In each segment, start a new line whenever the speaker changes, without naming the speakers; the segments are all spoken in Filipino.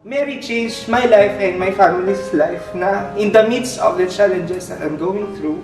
Mary changed my life and my family's life na in the midst of the challenges that I'm going through,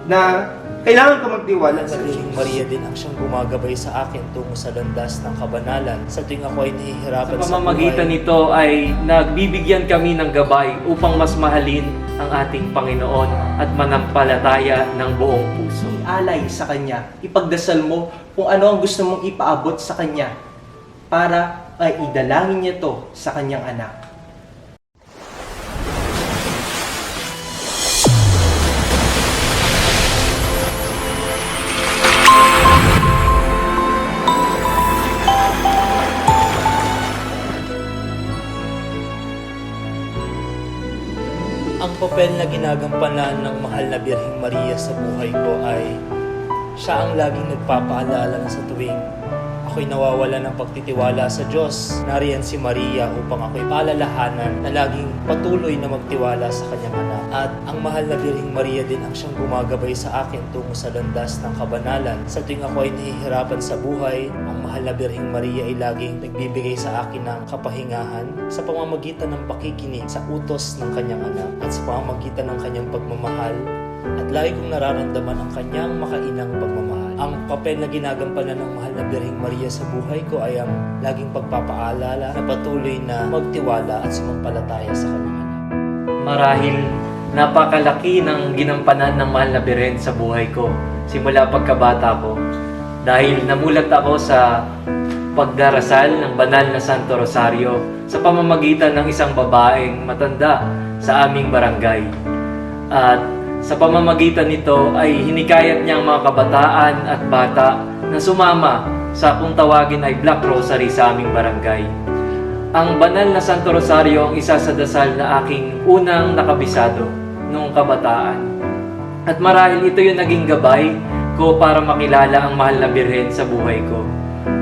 na kailangan ko magtiwala sa Diyos.
Maria din ang siyang gumagabay sa akin tungo sa landas ng kabanalan sa tuwing ako ay nahihirapan
Sa pamamagitan nito ay nagbibigyan kami ng gabay upang mas mahalin ang ating Panginoon at manampalataya ng buong puso.
Alay sa Kanya, ipagdasal mo kung ano ang gusto mong ipaabot sa Kanya para ay idalangin niya to sa Kanyang anak.
Ang papel na ginagampanan ng mahal na Birheng Maria sa buhay ko ay siya ang laging nagpapaalala na sa tuwing ako'y nawawala ng pagtitiwala sa Diyos. Nariyan si Maria upang ako'y paalalahanan na laging patuloy na magtiwala sa kanyang anak. At ang mahal na Birheng Maria din ang siyang gumagabay sa akin tungo sa landas ng kabanalan. Sa tuwing ako ay nahihirapan sa buhay, ang mahal na Birheng Maria ay laging nagbibigay sa akin ng kapahingahan sa pamamagitan ng pakikinig sa utos ng kanyang anak at sa pamamagitan ng kanyang pagmamahal. At lagi kong nararamdaman ang kanyang makainang pagmamahal. Ang papel na ginagampanan ng mahal na Birheng Maria sa buhay ko ay ang laging pagpapaalala na patuloy na magtiwala at sumampalataya sa kanyang anak.
Marahil napakalaki ng ginampanan ng mahal na Birhen sa buhay ko simula pagkabata ko dahil namulat ako sa pagdarasal ng banal na Santo Rosario sa pamamagitan ng isang babaeng matanda sa aming barangay. At sa pamamagitan nito ay hinikayat niya ang mga kabataan at bata na sumama sa kung tawagin ay Black Rosary sa aming barangay. Ang banal na Santo Rosario ang isa sa dasal na aking unang nakabisado noong kabataan. At marahil ito yung naging gabay ko para makilala ang mahal na Birhen sa buhay ko.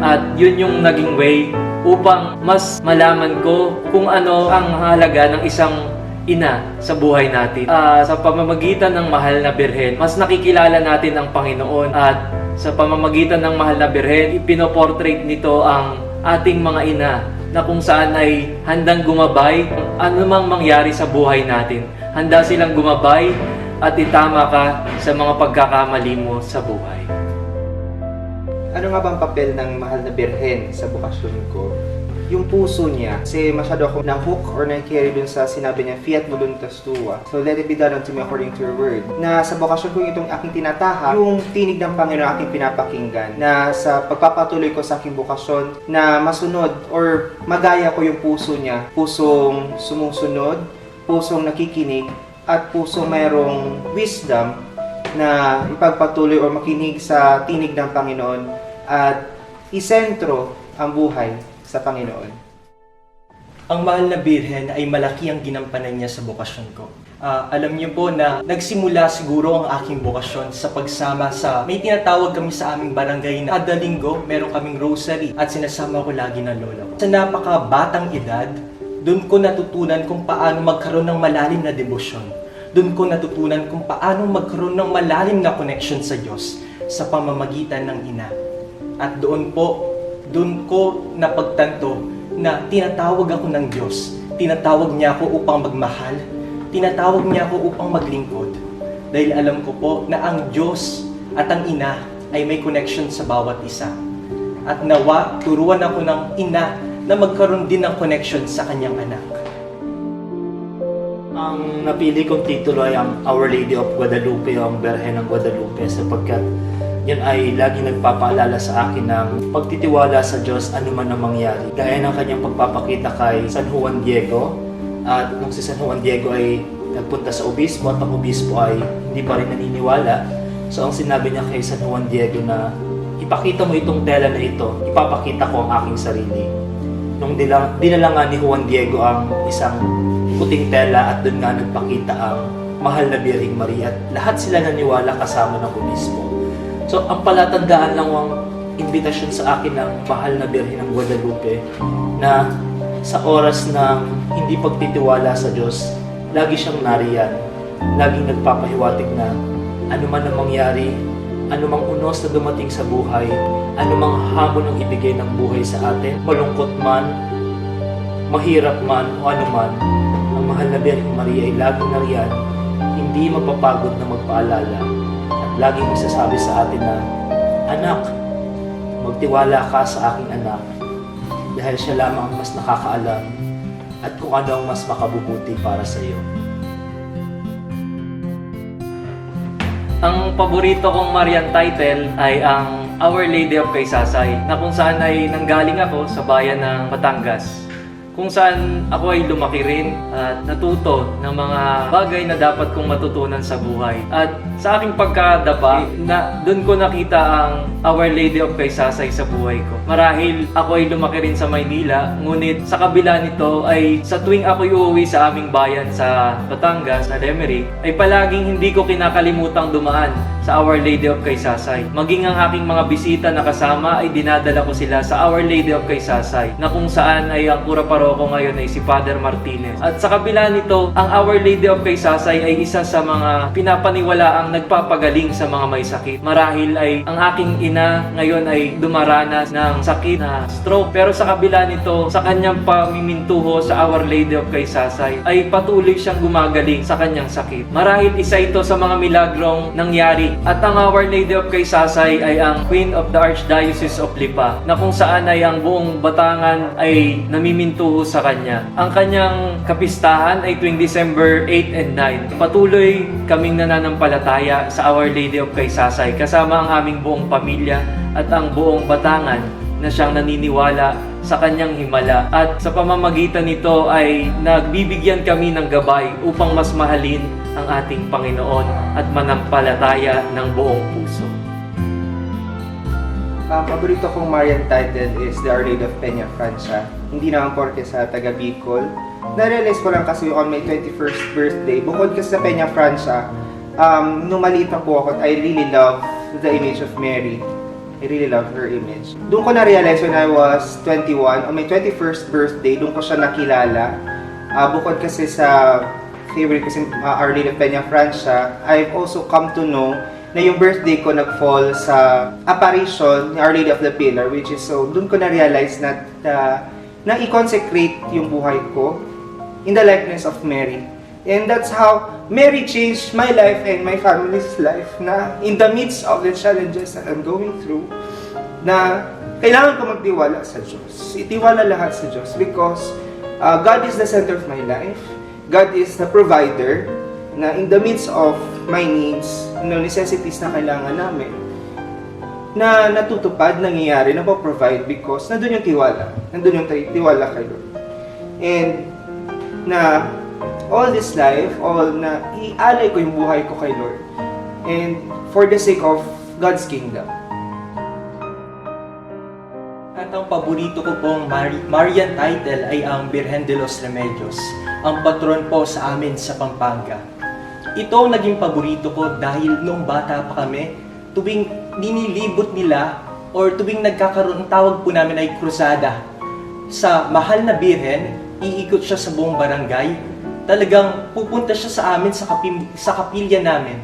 At yun yung naging way upang mas malaman ko kung ano ang halaga ng isang ina sa buhay natin. Sa pamamagitan ng mahal na Birhen, mas nakikilala natin ang Panginoon at sa pamamagitan ng mahal na Birhen, ipinoportrait nito ang ating mga ina na kung saan ay handang gumabay anumang mangyari sa buhay natin. Handa silang gumabay at itama ka sa mga pagkakamali mo sa buhay.
Ano nga bang papel ng mahal na Birhen sa bukasyon ko? Yung puso niya, kasi masyado ako na-hook or na-carry dun sa sinabi niya, Fiat voluntas tua. So let it be done unto me according to your word. Na sa bukasyon ko itong aking tinatahak, yung tinig ng Panginoon aking pinapakinggan. Na sa pagpapatuloy ko sa aking bukasyon, na masunod or magaya ko yung puso niya. Pusong sumusunod, pusong nakikinig, at pusong mayroong wisdom na ipagpatuloy or makinig sa tinig ng Panginoon at isentro ang buhay sa Panginoon.
Ang mahal na Birhen ay malaki ang ginampanan niya sa bokasyon ko. Alam niyo po na nagsimula siguro ang aking bokasyon sa pagsama sa, may tinatawag kami sa aming barangay na kada linggo meron kaming rosary at sinasama ko lagi ng lola ko. Sa napakabatang edad, doon ko natutunan kung paano magkaroon ng malalim na debosyon. Doon ko natutunan kung paano magkaroon ng malalim na connection sa Diyos sa pamamagitan ng ina. At doon ko napagtanto na tinatawag ako ng Diyos. Tinatawag niya ako upang magmahal. Tinatawag niya ako upang maglingkod. Dahil alam ko po na ang Diyos at ang ina ay may connection sa bawat isa. At nawa, turuan ako ng ina na magkaroon din ng connection sa kanyang anak.
Ang napili kong titulo ay ang Our Lady of Guadalupe o ang Birhen ng Guadalupe sapagkat yan ay lagi nagpapaalala sa akin ng pagtitiwala sa Diyos anuman ang mangyari. Gaya ng kanyang pagpapakita kay San Juan Diego. At nung si San Juan Diego ay nagpunta sa obispo at ang obispo ay hindi pa rin naniniwala. So ang sinabi niya kay San Juan Diego na ipakita mo itong tela na ito, ipapakita ko ang aking sarili. Nung dinala nga ni Juan Diego ang isang puting tela at doon nga nagpakita ang mahal na Birheng Maria at lahat sila naniwala kasama ng obispo. So, ang palatandaan lang ang imbitasyon sa akin ng mahal na Birhen ng Guadalupe na sa oras ng hindi pagtitiwala sa Diyos, lagi siyang nariyan. Laging nagpapahiwatig na anuman ang mangyari, anumang unos na dumating sa buhay, anumang hamon ang ibigay ng buhay sa atin, malungkot man, mahirap man o anuman, ang mahal na Birheng Maria ay laging nariyan, hindi mapapagod na magpaalala at laging magsasabi sa atin na, "Anak, magtiwala ka sa aking anak dahil siya lamang ang mas nakakaalam at kung ano ang mas makabubuti para sa iyo."
Ang paborito kong Marian title ay ang Our Lady of Kaysasay, na kung saan ay nanggaling ako sa bayan ng Batangas, kung saan ako ay lumaki rin at natuto ng mga bagay na dapat kong matutunan sa buhay. At sa aking pagkadapa, na doon ko nakita ang Our Lady of Kaysasay sa buhay ko. Marahil ako ay lumaki rin sa Maynila, ngunit sa kabila nito ay sa tuwing ako'y uuwi sa aming bayan sa Batangas, na Limerick, ay palaging hindi ko kinakalimutang dumaan sa Our Lady of Kaysasay. Maging ang aking mga bisita na kasama ay dinadala ko sila sa Our Lady of Kaysasay, na kung saan ay ang pura paroko ngayon ay si Father Martinez. At sa kabila nito, ang Our Lady of Kaysasay ay isa sa mga pinapaniwalaang nagpapagaling sa mga may sakit. Marahil ay ang aking ina ngayon ay dumaranas ng sakit na stroke, pero sa kabila nito, sa kanyang pamimintuho sa Our Lady of Kaysasay ay patuloy siyang gumagaling sa kanyang sakit. Marahil isa ito sa mga milagrong nangyari. At ang Our Lady of Kaysasay ay ang Queen of the Archdiocese of Lipa, na kung saan ay ang buong Batangan ay namimintuho sa kanya. Ang kanyang kapistahan ay tuwing December 8 and 9. Patuloy kaming nananampalataya sa Our Lady of Kaysasay kasama ang aming buong pamilya at ang buong Batangan na siyang naniniwala sa kanyang himala. At sa pamamagitan nito ay nagbibigyan kami ng gabay upang mas mahalin ang ating Panginoon at manampalataya ng buong puso.
Ang paborito kong Marian title is The Our Lady of Peña Francia. Hindi naman porke sa taga Bicol. Na-realize ko lang kasi on my 21st birthday, bukod kasi sa Peña Francia, nung maliit pa po ako, I really love the image of Mary. I really love her image. Doon ko na-realize when I was 21, on my 21st birthday, doon ko siya nakilala. Bukod kasi sa favorite kasi Our Lady of Peña Francia, I've also come to know na yung birthday ko nag-fall sa apparition ni Our Lady of the Pillar, which is so, doon ko na-realize na i-consecrate yung buhay ko in the likeness of Mary. And that's how Mary changed my life and my family's life, na in the midst of the challenges that I'm going through, na kailangan ko magtiwala sa Diyos. Itiwala lahat sa Diyos because God is the center of my life. God is the provider, na in the midst of my needs, necessities na kailangan namin, na natutupad, nangyayari, napoprovide because nandun yung tiwala. Nandun yung tiwala kay Lord. And na all this life, na ialay ko yung buhay ko kay Lord. And for the sake of God's kingdom.
At ang paborito ko pong Marian title ay ang Birhen de los Remedios, ang patron po sa amin sa Pampanga. Ito ang naging paborito ko dahil noong bata pa kami, tuwing ninilibot nila or tuwing nagkakaroon, ang tawag po namin ay krusada. Sa mahal na Birhen, iikot siya sa buong barangay. Talagang pupunta siya sa amin sa kapilya namin.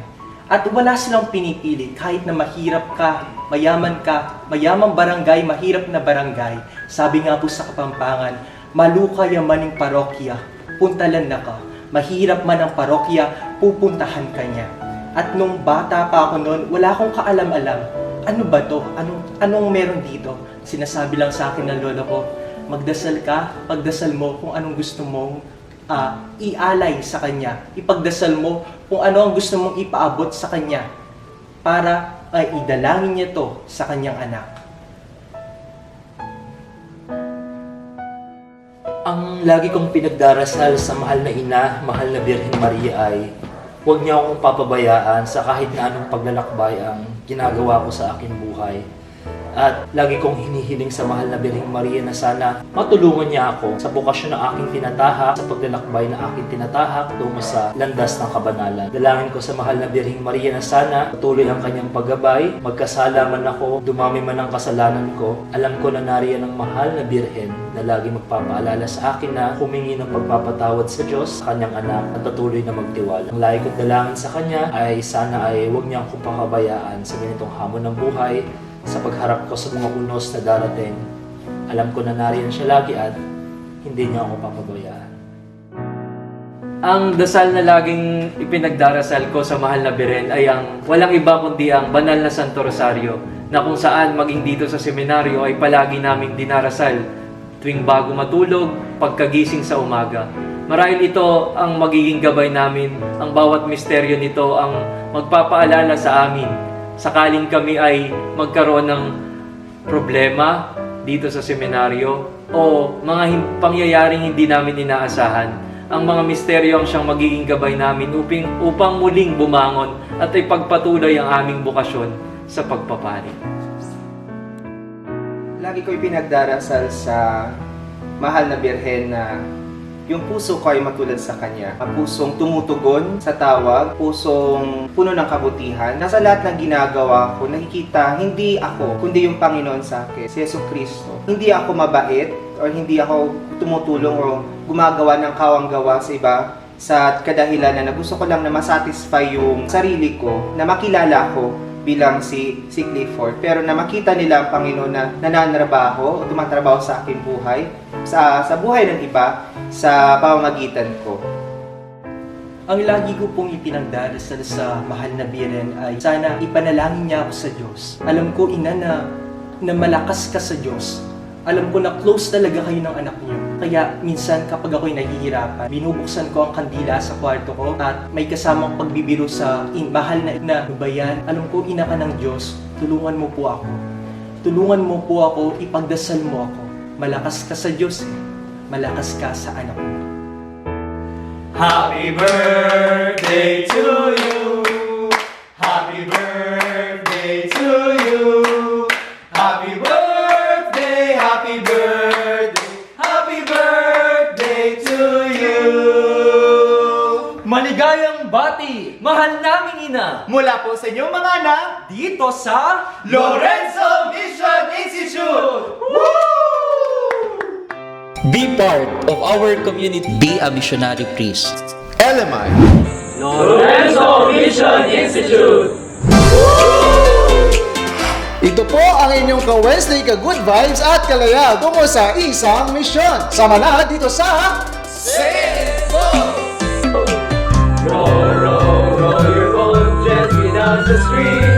At wala silang pinipili kahit na mahirap ka, mayamang barangay, mahirap na barangay. Sabi nga po sa Kapampangan, malukay ang maning parokya, puntalan na ka. Mahirap man ang parokya, pupuntahan ka niya. At nung bata pa ako noon, wala akong kaalam-alam. Ano ba to? Anong meron dito? Sinasabi lang sa akin ng lola ko, magdasal ka, pagdasal mo kung anong gusto mong ialay sa Kanya. Ipagdasal mo kung ano ang gusto mong ipaabot sa Kanya para idalangin niya to sa Kanyang anak.
Ang lagi kong pinagdarasal sa mahal na ina, mahal na Birheng Maria ay huwag niya akong papabayaan sa kahit na anong paglalakbay ang ginagawa ko sa aking buhay. At lagi kong hinihiling sa mahal na Birheng Maria na sana matulungan niya ako sa bukasyon na aking tinatahak, sa paglalakbay na aking tinatahak tungo sa landas ng kabanalan. Dalangin ko sa mahal na Birheng Maria na sana patuloy ang kanyang paggabay, magkasala man ako, dumami man ang kasalanan ko. Alam ko na nariyan ang mahal na Birhen na lagi magpapaalala sa akin na humingi ng pagpapatawad sa Diyos, sa kanyang anak, at patuloy na magtiwala. Ang lagi kong dalangin sa kanya ay sana ay huwag niya akong pakabayaan sa ganitong hamon ng buhay, sa pagharap ko sa mga unos na darating. Alam ko na nariyan siya lagi at hindi niyo ako papabayaan.
Ang dasal na laging ipinagdarasal ko sa mahal na Birhen ay ang walang iba kundi ang banal na Santo Rosario, na kung saan maging dito sa seminaryo ay palagi naming dinarasal tuwing bago matulog, pagkagising sa umaga. Marahil ito ang magiging gabay namin, ang bawat misteryo nito ang magpapaalala sa amin sakaling kami ay magkaroon ng problema dito sa seminaryo o mga pangyayaring hindi namin inaasahan. Ang mga misteryo ang siyang magiging gabay namin upang muling bumangon at ipagpatuloy ang aming bukasyon sa pagpapari.
Lagi ko ipinagdarasal sa mahal na Birhen na yung puso ko ay matulad sa kanya. Ang pusong tumutugon sa tawag, pusong puno ng kabutihan. Nasa lahat ng ginagawa ko, nakikita hindi ako, kundi yung Panginoon sa akin, si Jesucristo. Hindi ako mabait o hindi ako tumutulong o gumagawa ng kawanggawa sa iba sa kadahilan na gusto ko lang na masatisfy yung sarili ko, na makilala ko bilang si Clifford. Pero na makita nila ang Panginoon na nananrabaho o tumatrabaho sa aking buhay, sa buhay ng iba, sa pamamagitan ko.
Ang lagi ko pong ipinagdarasal sa mahal na Birhen ay sana ipanalangin niya ako sa Diyos. Alam ko, ina, na malakas ka sa Diyos. Alam ko na close talaga kayo ng anak niyo. Kaya minsan kapag ako'y nahihirapan, binubuksan ko ang kandila sa kwarto ko at may kasamang pagbibiro sa mahal na bayan. Alam ko, ina ka ng Diyos, tulungan mo po ako. Tulungan mo po ako, ipagdasal mo ako. Malakas ka sa Diyos, malakas ka sa anak mo.
Happy birthday to you. Happy birthday to you. Happy birthday, happy birthday, happy birthday to you.
Maligayang bati, mahal naming ina,
Mula po sa inyong mga anak,
dito sa
Lorenzo Mission Institute.
Be part of our community. Be a missionary priest.
LMI.
Lorenzo Mission Institute!
Ito po ang inyong ka-Wednesday ka-good vibes at kalaya tungo sa isang misyon. Sama na dito sa
Row, row, row your boat gently down the stream.